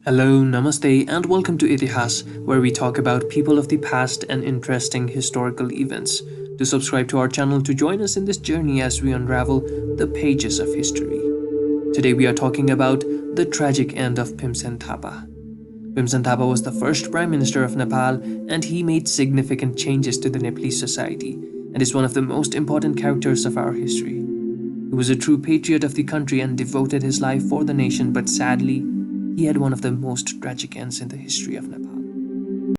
Hello, namaste, and welcome to Itihas, where we talk about people of the past and interesting historical events. Do subscribe to our channel to join us in this journey as we unravel the pages of history. Today we are talking about the tragic end of Bhimsen Thapa. Bhimsen Thapa was the first Prime Minister of Nepal, and he made significant changes to the Nepalese society and is one of the most important characters of our history. He was a true patriot of the country and devoted his life for the nation, but sadly, he had one of the most tragic ends in the history of Nepal.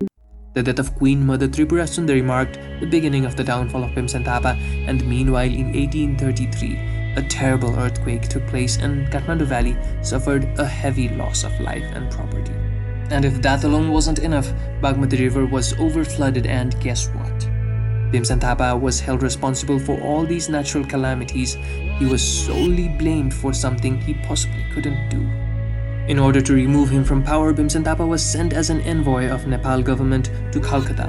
The death of Queen Mother Tripura Sundari marked the beginning of the downfall of Bhimsen Thapa, and meanwhile in 1833, a terrible earthquake took place and Kathmandu Valley suffered a heavy loss of life and property. And if that alone wasn't enough, Bagmati river was overflooded, and guess what? Bhimsen Thapa was held responsible for all these natural calamities. He was solely blamed for something he possibly couldn't do. In order to remove him from power, Bhimsen Thapa was sent as an envoy of Nepal Government to Calcutta.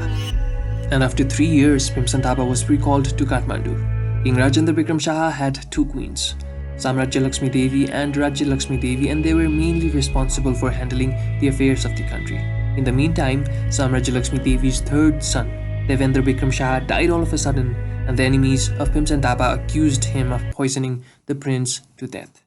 And after 3 years, Bhimsen Thapa was recalled to Kathmandu. King Rajendra Bikram Shah had two queens, Samrajya Laxmi Devi and Rajya Laxmi Devi, and they were mainly responsible for handling the affairs of the country. In the meantime, Samrajya Laxmi Devi's third son, Devendra Bikram Shah, died all of a sudden, and the enemies of Bhimsen Thapa accused him of poisoning the prince to death.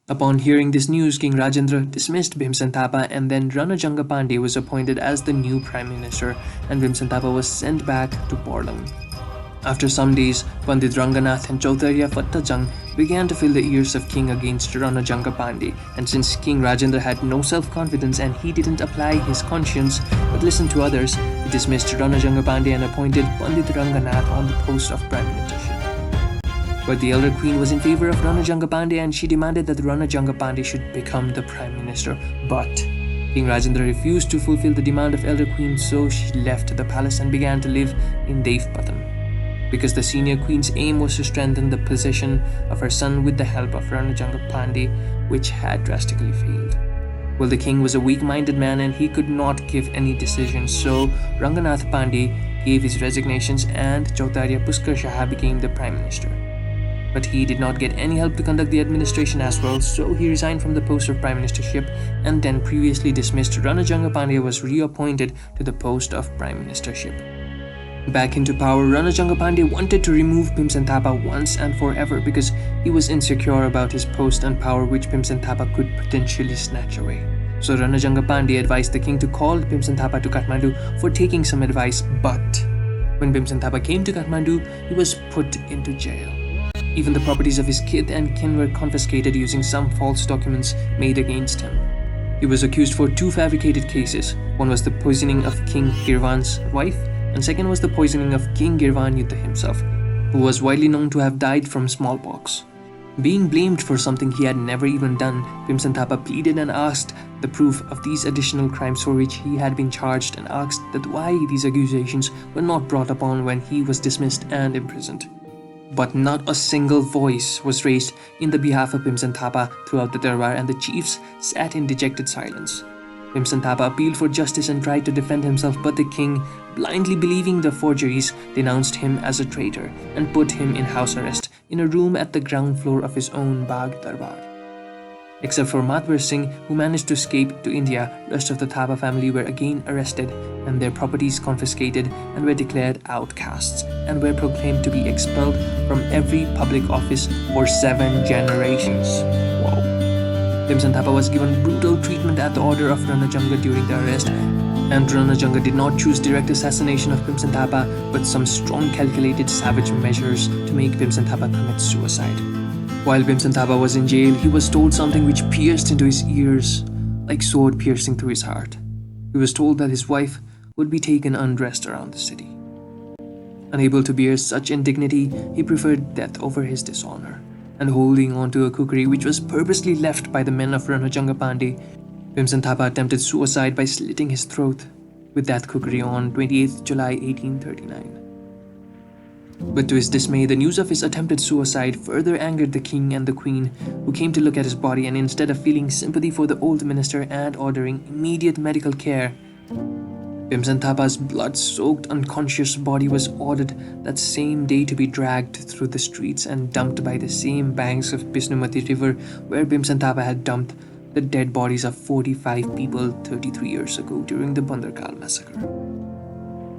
Upon hearing this news, King Rajendra dismissed Bhimsen Thapa, and then Rajendra Pandey was appointed as the new Prime Minister, and Bhimsen Thapa was sent back to Portland. After some days, Pandit Ranganath and Chaudhary Fattajang began to fill the ears of King against Rajendra Pandey, and since King Rajendra had no self-confidence and he didn't apply his conscience but listened to others, he dismissed Rajendra Pandey and appointed Pandit Ranganath on the post of Prime Ministership. But the elder queen was in favor of Rajendra Pandey, and she demanded that Rajendra Pandey should become the Prime Minister. But King Rajendra refused to fulfill the demand of elder queen, so she left the palace and began to live in Devpatam. Because the senior queen's aim was to strengthen the position of her son with the help of Rajendra Pandey, which had drastically failed. Well, the king was a weak-minded man and he could not give any decisions, so Ranganath Pandey gave his resignations and Chaudhary Pushkar Shah became the Prime Minister. But he did not get any help to conduct the administration as well, so he resigned from the post of Prime Ministership, and then previously dismissed Rajendra Pandey was reappointed to the post of Prime Ministership. Back into power, Rajendra Pandey wanted to remove Bhimsen Thapa once and forever because he was insecure about his post and power which Bhimsen Thapa could potentially snatch away. So Rajendra Pandey advised the king to call Bhimsen Thapa to Kathmandu for taking some advice, but when Bhimsen Thapa came to Kathmandu, he was put into jail. Even the properties of his kith and kin were confiscated using some false documents made against him. He was accused for two fabricated cases. One was the poisoning of King Girvan's wife, and second was the poisoning of King Girvan Yuddha himself, who was widely known to have died from smallpox. Being blamed for something he had never even done, Bhimsen Thapa pleaded and asked the proof of these additional crimes for which he had been charged, and asked that why these accusations were not brought upon when he was dismissed and imprisoned. But not a single voice was raised in the behalf of Bhimsen Thapa throughout the Darbar, and the chiefs sat in dejected silence. Bhimsen Thapa appealed for justice and tried to defend himself, but the king, blindly believing the forgeries, denounced him as a traitor and put him in house arrest in a room at the ground floor of his own Bagh Darbar. Except for Matwar Singh, who managed to escape to India, rest of the Thapa family were again arrested and their properties confiscated and were declared outcasts and were proclaimed to be expelled from every public office for 7 generations. Whoa. Bhimsen Thapa was given brutal treatment at the order of Rajendra during the arrest, and Rajendra did not choose direct assassination of Bhimsen Thapa, but some strong calculated savage measures to make Bhimsen Thapa commit suicide. While Bhimsen Thapa was in jail, he was told something which pierced into his ears like sword piercing through his heart. He was told that his wife would be taken undressed around the city. Unable to bear such indignity, he preferred death over his dishonor, and holding on to a kukri which was purposely left by the men of Rajendra Pandey, Bhimsen Thapa attempted suicide by slitting his throat with that kukri on 28th July 1839. But to his dismay, the news of his attempted suicide further angered the king and the queen, who came to look at his body, and instead of feeling sympathy for the old minister and ordering immediate medical care, Bhimsen Thapa's blood-soaked unconscious body was ordered that same day to be dragged through the streets and dumped by the same banks of Bisnumati river where Bhimsen Thapa had dumped the dead bodies of 45 people 33 years ago during the Bandarkal massacre.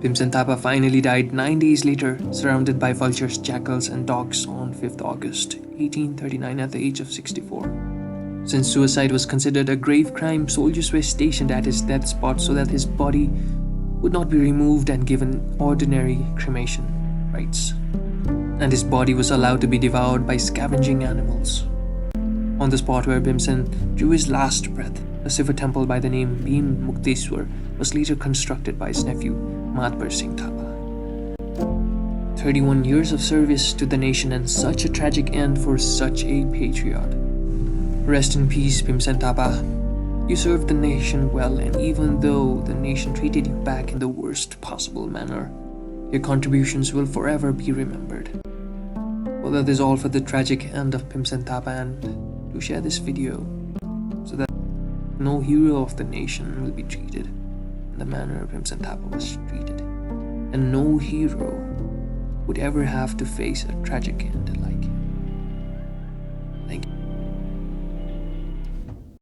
Bhimsen Thapa finally died 9 days later, surrounded by vultures, jackals, and dogs on 5th August 1839 at the age of 64. Since suicide was considered a grave crime, soldiers were stationed at his death spot so that his body would not be removed and given ordinary cremation rites, and his body was allowed to be devoured by scavenging animals. On the spot where Bhimsen drew his last breath, a Shiva temple by the name Bhim Mukteswar was later constructed by his nephew Bhimsen Thapa. 31 years of service to the nation and such a tragic end for such a patriot. Rest in peace, Bhimsen Thapa. You served the nation well, and even though the nation treated you back in the worst possible manner, your contributions will forever be remembered. Well, that is all for the tragic end of Bhimsen Thapa, and do share this video so that no hero of the nation will be treated in the manner Bhimsen Thapa was treated, and no hero would ever have to face a tragic end like